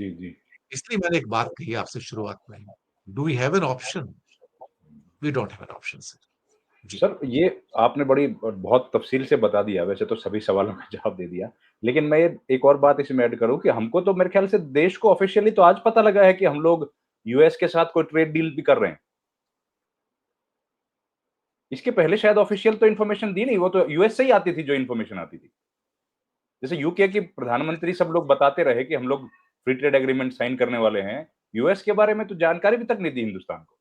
जी, जी। इसलिए मैंने एक बात कही आपसे शुरुआत में, do we have an option? We don't have an option sir. जी। सर, ये आपने बड़ी बहुत तफ़सील से बता दिया, वैसे तो सभी सवालों का जवाब दे दिया। लेकिन मैं एक और बात इसमें ऐड करूँ कि हमको तो मेरे ख्याल से देश को ऑफ़िशियली तो आज पता लगा है कि हम लोग यूएस के साथ कोई ट्रेड डील भी कर रहे हैं। इसके पहले शायद ऑफ़िशियल तो इन्फॉर्मेशन दी नहीं, वो तो यूएस से ही आती थी जो इन्फॉर्मेशन आती थी। जैसे यूके की प्रधानमंत्री सब लोग बताते रहे कि हम लोग फ्री ट्रेड एग्रीमेंट साइन करने वाले हैं। यूएस के बारे में तो जानकारी भी तक नहीं दी हिंदुस्तान को।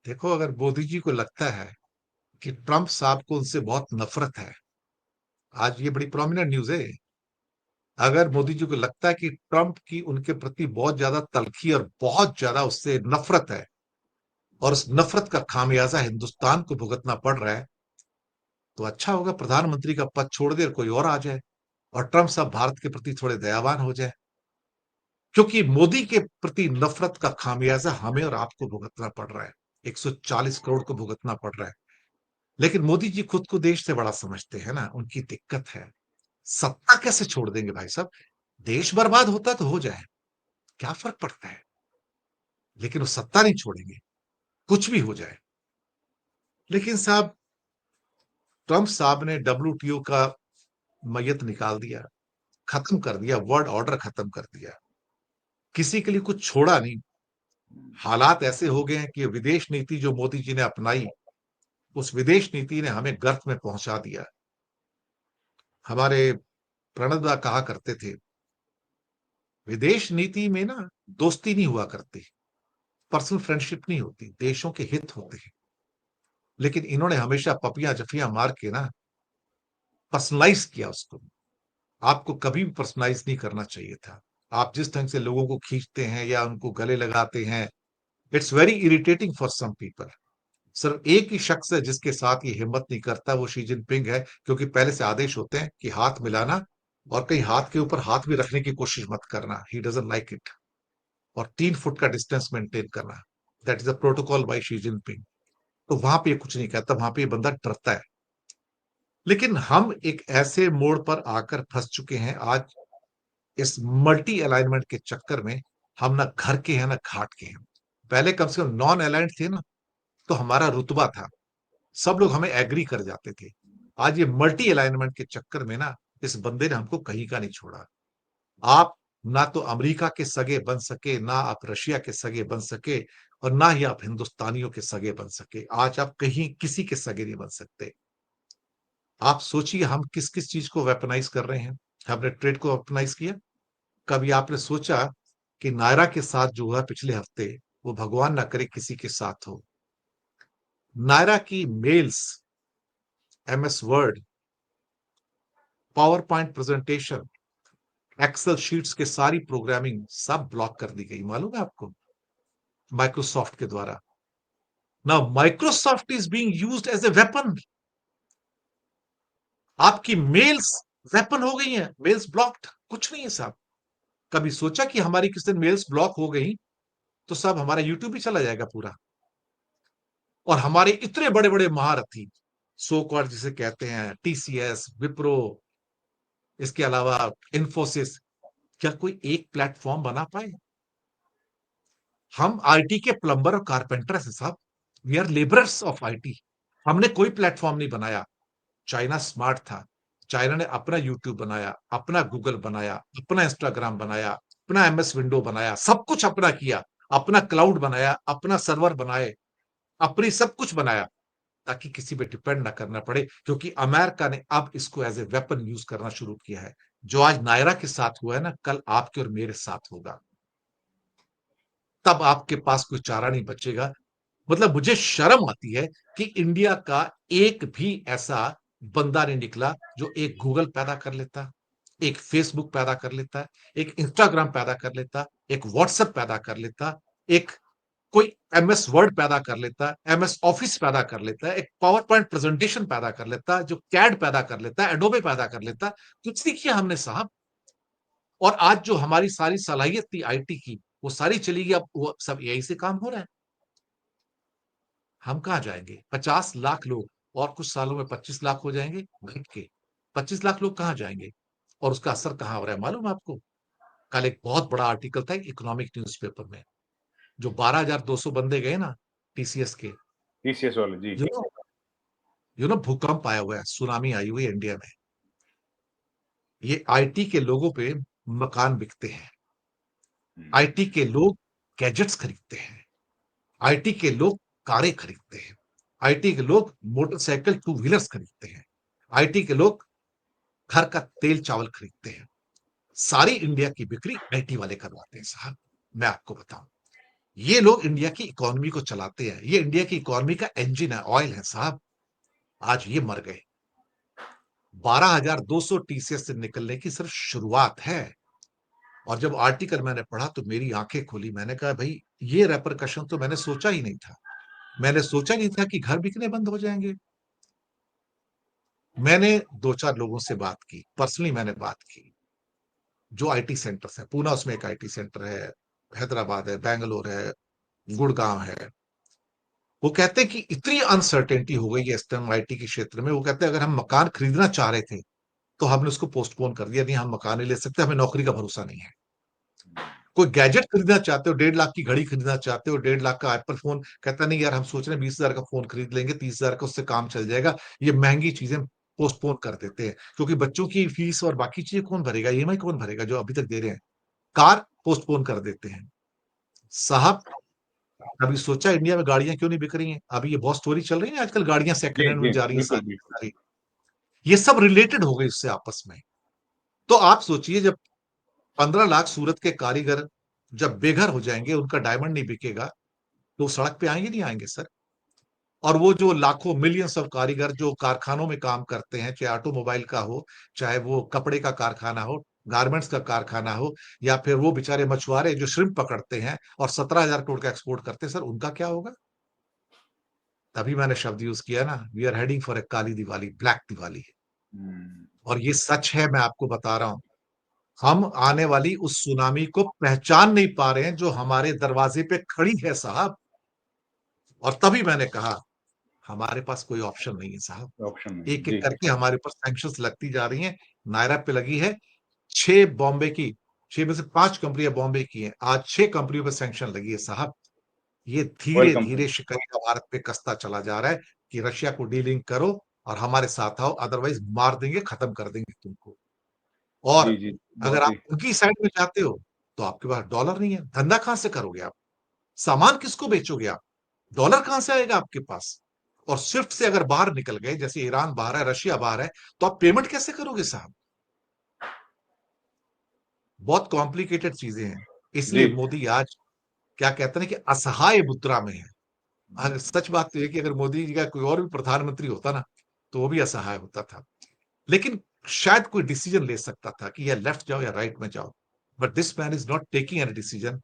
देखो, अगर मोदी जी को लगता है कि ट्रंप साहब को उनसे बहुत नफ़रत है, आज ये बड़ी प्रोमिनेंट न्यूज़ है। अगर मोदी जी को लगता है कि ट्रंप की उनके प्रति बहुत ज़्यादा तलख़ी और बहुत ज़्यादा उससे नफ़रत है और उस नफ़रत का ख़ामियाज़ा हिंदुस्तान को भुगतना पड़ रहा है, तो अच्छा होगा प्रधानमंत्री का पद छोड़ दे और कोई और आ जाए और ट्रंप साहब भारत के प्रति थोड़े दयावान हो जाए। क्योंकि मोदी के प्रति नफ़रत का ख़ामियाज़ा हमें और आपको भुगतना पड़ रहा है। 140 करोड़ को भुगतना पड़ रहा है। लेकिन मोदी जी खुद को देश से बड़ा समझते हैं ना, उनकी दिक्कत है। सत्ता कैसे छोड़ देंगे भाई साहब? देश बर्बाद होता तो हो जाए, क्या फ़र्क पड़ता है? लेकिन वो सत्ता नहीं छोड़ेंगे, कुछ भी हो जाए। लेकिन साहब, ट्रंप साहब ने डब्ल्यूटीओ का मय्यत निकाल दिया, खत्म कर दिया, वर्ल्ड ऑर्डर खत्म कर दिया। किसी के लिए कुछ छोड़ा नहीं। हालात ऐसे हो गए हैं कि विदेश नीति जो मोदी जी ने अपनाई, उस विदेश नीति ने हमें गर्त में पहुंचा दिया। हमारे प्रणब दा कहा करते थे, विदेश नीति में ना दोस्ती नहीं हुआ करती, पर्सनल फ्रेंडशिप नहीं होती, देशों के हित होते हैं। लेकिन इन्होंने हमेशा पपियां जफियां मार के ना पर्सनलाइज किया उसको। आपको कभी भी पर्सनलाइज नहीं करना चाहिए था। आप जिस ढंग से लोगों को खींचते हैं या उनको गले लगाते हैं, it's very irritating for some people. सिर्फ एक ही शख्स है जिसके साथ ये हिम्मत नहीं करता, वो शी जिनपिंग है, क्योंकि पहले से आदेश होते हैं कि हाथ मिलाना और कहीं हाथ के ऊपर हाथ भी रखने की कोशिश मत करना। He doesn't like it. और 3 फुट का डिस्टेंस मेंटेन करना, that is a protocol by Xi Jinping. तो वहां पे ये कुछ नहीं कहता, वहां पे ये बंदा डरता है। लेकिन हम एक ऐसे मोड़ पर आकर फंस चुके हैं आज, इस मल्टी अलाइनमेंट के चक्कर में। हम ना घर के हैं ना घाट के हैं। पहले कम से कम नॉन अलाइंड थे ना, तो हमारा रुतबा था, सब लोग हमें एग्री कर जाते थे। आज ये मल्टी अलाइनमेंट के चक्कर में ना, इस बंदे ने हमको कहीं का नहीं छोड़ा। आप ना तो अमेरिका के सगे बन सके, ना आप रशिया के सगे बन सके, और ना ही आप हिंदुस्तानियों के सगे बन सके। आज आप कहीं किसी के सगे नहीं बन सकते। आप सोचिए हम किस किस चीज को वेपनाइज कर रहे हैं। हमने ट्रेड को वेपनाइज किया। कभी आपने सोचा कि नायरा के साथ जो हुआ पिछले हफ्ते, वो भगवान ना करे किसी के साथ हो। नायरा की mails, MS Word, PowerPoint presentation, Excel sheets के सारी प्रोग्रामिंग सब ब्लॉक कर दी गई, मालूम है आपको, माइक्रोसॉफ्ट के द्वारा। Now Microsoft is being used as a weapon. आपकी मेल्स वेपन हो गई हैं, मेल्स ब्लॉक्ड। कुछ नहीं है साहब। कभी सोचा कि हमारी किस दिन मेल्स ब्लॉक हो गई तो साहब हमारा यूट्यूब भी चला जाएगा पूरा। और हमारे इतने बड़े बड़े महारथी, सो कॉल्ड जिसे कहते हैं, टीसीएस, विप्रो, इसके अलावा इंफोसिस, क्या कोई एक प्लेटफॉर्म बना पाए? हम आईटी के प्लम्बर और कारपेंटर हैं साहब। We are labourers of IT. हमने कोई प्लेटफॉर्म नहीं बनाया। चाइना स्मार्ट था। चाइना ने अपना यूट्यूब बनाया, अपना गूगल बनाया, अपना इंस्टाग्राम बनाया, अपना एमएस विंडो बनाया, सब कुछ अपना किया। अपना क्लाउड बनाया, अपना सर्वर बनाए, अपनी सब कुछ बनाया, ताकि किसी पे डिपेंड ना करना पड़े। क्योंकि अमेरिका ने अब इसको एज ए वेपन यूज करना शुरू किया है। जो आज नायरा के साथ हुआ है ना, कल आपके और मेरे साथ होगा। तब आपके पास कोई चारा नहीं बचेगा। मतलब मुझे शर्म आती है कि इंडिया का एक भी ऐसा बंदा नहीं निकला जो एक गूगल पैदा कर लेता, एक फेसबुक पैदा कर लेता, एक इंस्टाग्राम पैदा कर लेता, एक व्हाट्सएप पैदा कर लेता, एक कोई एमएस वर्ड पैदा कर लेता, एमएस ऑफिस पैदा कर लेता, एक पावर पॉइंट प्रेजेंटेशन पैदा कर लेता, जो कैड पैदा कर लेता, एडोबे पैदा कर लेता। कुछ नहीं किया हमने साहब। और आज जो हमारी सारी सलाहियत थी आईटी की, वो सारी चली गई। अब वो सब एआई से काम हो रहा है। हम कहाँ जाएंगे? 50 लाख लोग और कुछ सालों में 25 लाख हो जाएंगे घट के। 25 लाख लोग कहाँ जाएंगे? और उसका असर कहाँ हो रहा है मालूम है आपको? कल एक बहुत बड़ा आर्टिकल था इकोनॉमिक न्यूज़पेपर में, जो 12,200 बंदे गए ना टीसीएस के, टीसीएस वाले, जी। यू नो भूकंप आया हुआ है, सुनामी आई हुई है इंडिया में। ये आईटी के लोगों पे मकान बिकते हैं, आईटी के लोग गैजेट्स खरीदते हैं, आईटी के लोग कारें खरीदते हैं, आईटी के लोग मोटरसाइकिल टू व्हीलर्स खरीदते हैं, आईटी के लोग घर का तेल चावल खरीदते हैं। सारी इंडिया की बिक्री आईटी वाले करवाते हैं साहब। मैं आपको बताऊं, ये लोग इंडिया की इकोनॉमी को चलाते हैं, ये इंडिया की इकोनॉमी का इंजन है, ऑयल है साहब। आज ये मर गए। 12,200 टीसीएस से निकलने की सिर्फ शुरुआत है। और जब आर्टिकल मैंने पढ़ा तो मेरी आंखें खुली। मैंने कहा भाई, ये रेपरकशन तो मैंने सोचा ही नहीं था। मैंने सोचा नहीं था कि घर बिकने बंद हो जाएंगे। मैंने 2-4 लोगों से बात की, पर्सनली मैंने बात की, जो आईटी सेंटर्स है। पूना उसमें एक आईटी सेंटर है, हैदराबाद है, बैंगलोर है, गुड़गांव है। वो कहते हैं कि इतनी अनसर्टेनिटी हो गई है इस टाइम आईटी के क्षेत्र में। वो कहते हैं अगर हम मकान खरीदना चाह रहे थे तो हमने उसको पोस्टपोन कर दिया, नहीं हम मकान नहीं ले सकते, हमें नौकरी का भरोसा नहीं है। कोई गैजेट खरीदना चाहते हो, 1.5 लाख की घड़ी खरीदना चाहते हो, 1.5 लाख का एप्पल फोन, कहता नहीं यार हम सोच रहे हैं 20,000 का फोन खरीद लेंगे, 30,000 का उससे काम चल जाएगा। ये महंगी चीजें पोस्टपोन कर देते हैं, क्योंकि बच्चों की फीस और बाकी चीजें कौन भरेगा, ईएमआई कौन भरेगा जो अभी तक दे रहे हैं। कार पोस्टपोन कर देते हैं साहब। अभी सोचा इंडिया में गाड़ियां क्यों नहीं बिक रही हैं? अभी ये बहुत स्टोरी चल रही है आजकल, गाड़ियां सेकंड जी, हैंड में जी, जा रही हैं बिल्कुल, सारी की बिल्कुल। सारी। ये सब रिलेटेड हो गई इससे आपस में। तो आप सोचिए, जब 15 लाख सूरत के कारीगर जब बेघर हो जाएंगे, उनका डायमंड नहीं बिकेगा, तो सड़क पे आएंगे नहीं आएंगे सर? और वो जो लाखों मिलियंस ऑफ कारीगर जो कारखानों में काम करते हैं, चाहे ऑटोमोबाइल का हो, चाहे वो कपड़े का कारखाना हो, गारमेंट्स का कारखाना हो, या फिर वो बेचारे मछुआरे जो श्रिम्प पकड़ते हैं और 17,000 करोड़ का एक्सपोर्ट करते हैं, सर उनका क्या होगा? तभी मैंने शब्द यूज किया ना, we are heading for a kali Diwali, black Diwali. हुँ। और ये सच है, मैं आपको बता रहा हूं। हम आने वाली उस सुनामी को पहचान नहीं पा रहे हैं जो हमारे दरवाजे पे खड़ी है साहब। और तभी मैंने कहा हमारे पास कोई ऑप्शन नहीं है साहब। ऑप्शन नहीं है। एक एक जी। करके हमारे ऊपर सैंक्शंस लगती जा रही हैं। नायरा पे लगी है, 6 में से 5 कंपनियां बॉम्बे की हैं। आज 6 कंपनियों पे सैंक्शन लगी है साहब। ये ऑयल धीरे कंपनी। धीरे शिकंजा भारत पे कसता चला जा रहा है कि रशिया को डीलिंग करो और हमारे साथ आओ, अदरवाइज मार देंगे, खत्म कर देंगे तुमको। जी, और जी। अगर बहुत आप ही उनकी साइड में जाते हो तो आपके पास डॉलर नहीं है, धंधा कहां से करोगे आप? सामान किसको बेचोगे आप? डॉलर कहां से आएगा आपके पास? और स्विफ्ट से अगर बाहर निकल गए, जैसे ईरान बाहर है, रशिया बाहर है, तो आप पेमेंट कैसे करोगे साहब? बहुत कॉम्प्लिकेटेड चीजें हैं। जी। इसलिए मोदी आज क्या कहते हैं कि असहाय मुद्रा में है। सच बात तो ये कि अगर मोदी जी का कोई और भी प्रधानमंत्री होता ना, तो वो भी असहाय होता था। लेकिन शायद कोई डिसीजन ले सकता था कि या लेफ्ट जाओ या राइट में जाओ। But this man is not taking any decision.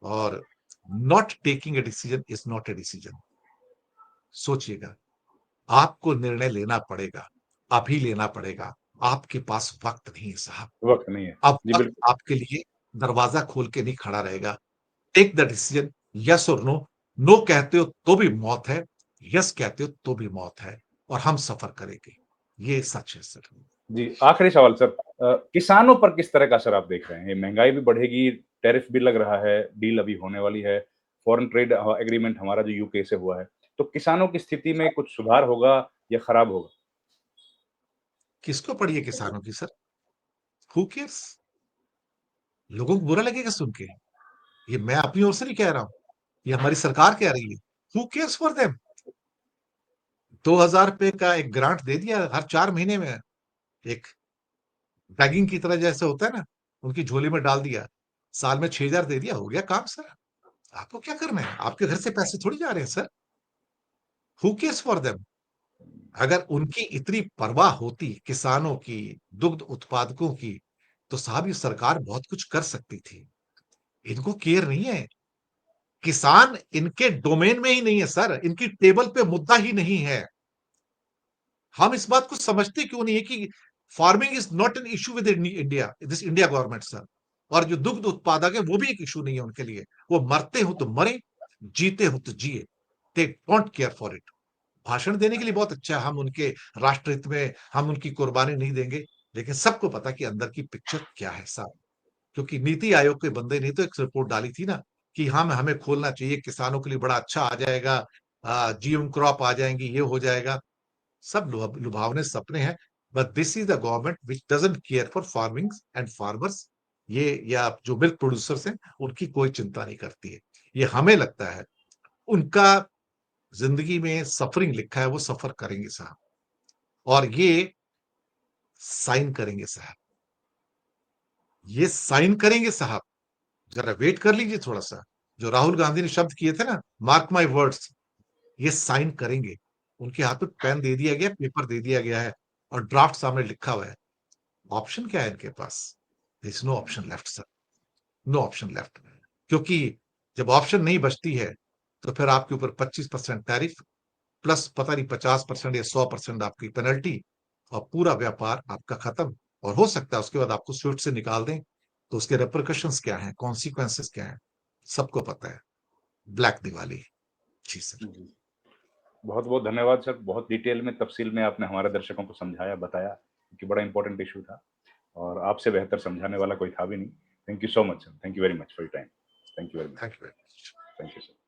और not taking a decision is not a decision. सोचिएगा, आपको निर्णय लेना पड़ेगा, अभी लेना पड़ेगा। आपके पास वक्त नहीं है साहब। वक़्त नहीं है। अब जी, वक्त बिल्कुल। आपके लिए दरवाजा खोल के नहीं खड़ा रहेगा। टेक द डिसीजन, यस और नो। नो कहते हो तो भी मौत है, यस कहते हो तो भी मौत है, और हम सफर करेंगे। ये सच है सर। जी, आखिरी सवाल सर, किसानों पर किस तरह का असर आप देख रहे हैं? ये महँगाई भी बढ़ेगी, टैरिफ भी लग रहा है, डील अभी होने वाली है, फॉरेन ट्रेड एग्रीमेंट हमारा जो यूके से हुआ है, तो किसानों की स्थिति में कुछ सुधार होगा या खराब होगा? किसको पड़ी है किसानों की सर? Who cares? लोगों को बुरा लगेगा सुन के। ये मैं अपनी ओर से नहीं कह रहा हूं, ये हमारी सरकार कह रही है। Who cares for them? 2,000 रुपए का एक ग्रांट दे दिया हर 4 महीने में, एक बैगिंग की तरह जैसे होता है ना, उनकी झोली में डाल दिया। साल में 6,000 दे दिया, हो गया काम सर। आपको क्या करना है? आपके घर से पैसे थोड़ी जा रहे हैं sir. Who cares for them? अगर उनकी इतनी परवाह होती किसानों की, दुग्ध उत्पादकों की, तो साहब ये सरकार बहुत कुछ कर सकती थी। इनको केयर नहीं है। किसान इनके डोमेन में ही नहीं है सर, इनकी टेबल पे मुद्दा ही नहीं है। हम इस बात को समझते क्यों नहीं है कि farming is not an issue with India, this India government sir. और जो दुग्ध उत्पादक है वो भी एक इशू नहीं है उनके लिए। वो मरते हो तो मरे, जीते हो तो जिए। They don't care for it. भाषण देने के लिए बहुत अच्छा है, हम उनके राष्ट्रहित में हम उनकी कुर्बानी नहीं देंगे, लेकिन सबको पता कि अंदर की पिक्चर क्या है साहब। क्योंकि नीति आयोग के बंदे ने तो एक रिपोर्ट डाली थी ना कि हम हमें खोलना चाहिए, किसानों के लिए बड़ा अच्छा आ जाएगा, जीएम क्रॉप आ जाएंगी, ये हो जाएगा। सब लुभावने सपने हैं। But this is the government which doesn't care for farming and farmers. ये या जो मिल्क प्रोड्यूसर्स हैं उनकी कोई चिंता नहीं करती है। ये हमें लगता है उनका जिंदगी में सफरिंग लिखा है, वो सफर करेंगे साहब, और ये साइन करेंगे साहब, ये साइन करेंगे साहब। जरा वेट कर लीजिए थोड़ा सा। जो राहुल गांधी ने शब्द किए थे ना, मार्क माई वर्ड्स, ये साइन करेंगे। उनके हाथ में पेन दे दिया गया, पेपर दे दिया गया है, और ड्राफ्ट सामने लिखा हुआ है। ऑप्शन क्या है इनके पास? Is no option left sir, no option left. क्योंकि जब ऑप्शन नहीं बचती है तो फिर आपके ऊपर 25% टैरिफ प्लस पता नहीं 50% या 100% आपकी पेनल्टी, और पूरा व्यापार आपका खत्म। और हो सकता है उसके बाद आपको स्विफ्ट से निकाल दें। तो उसके रेपरकशंस क्या हैं, कॉन्सिक्वेंसेस क्या हैं, सबको पता है। ब्लैक दिवाली। जी सर। जी। बहुत बहुत धन्यवाद सर, बहुत डिटेल में तफसील में आपने हमारे दर्शकों को समझाया बताया, क्योंकि बड़ा इंपॉर्टेंट इशू था और आपसे बेहतर समझाने वाला कोई था भी नहीं। Thank you so much sir, thank you very much for your time. Thank you very much. Thank you. Thank you sir.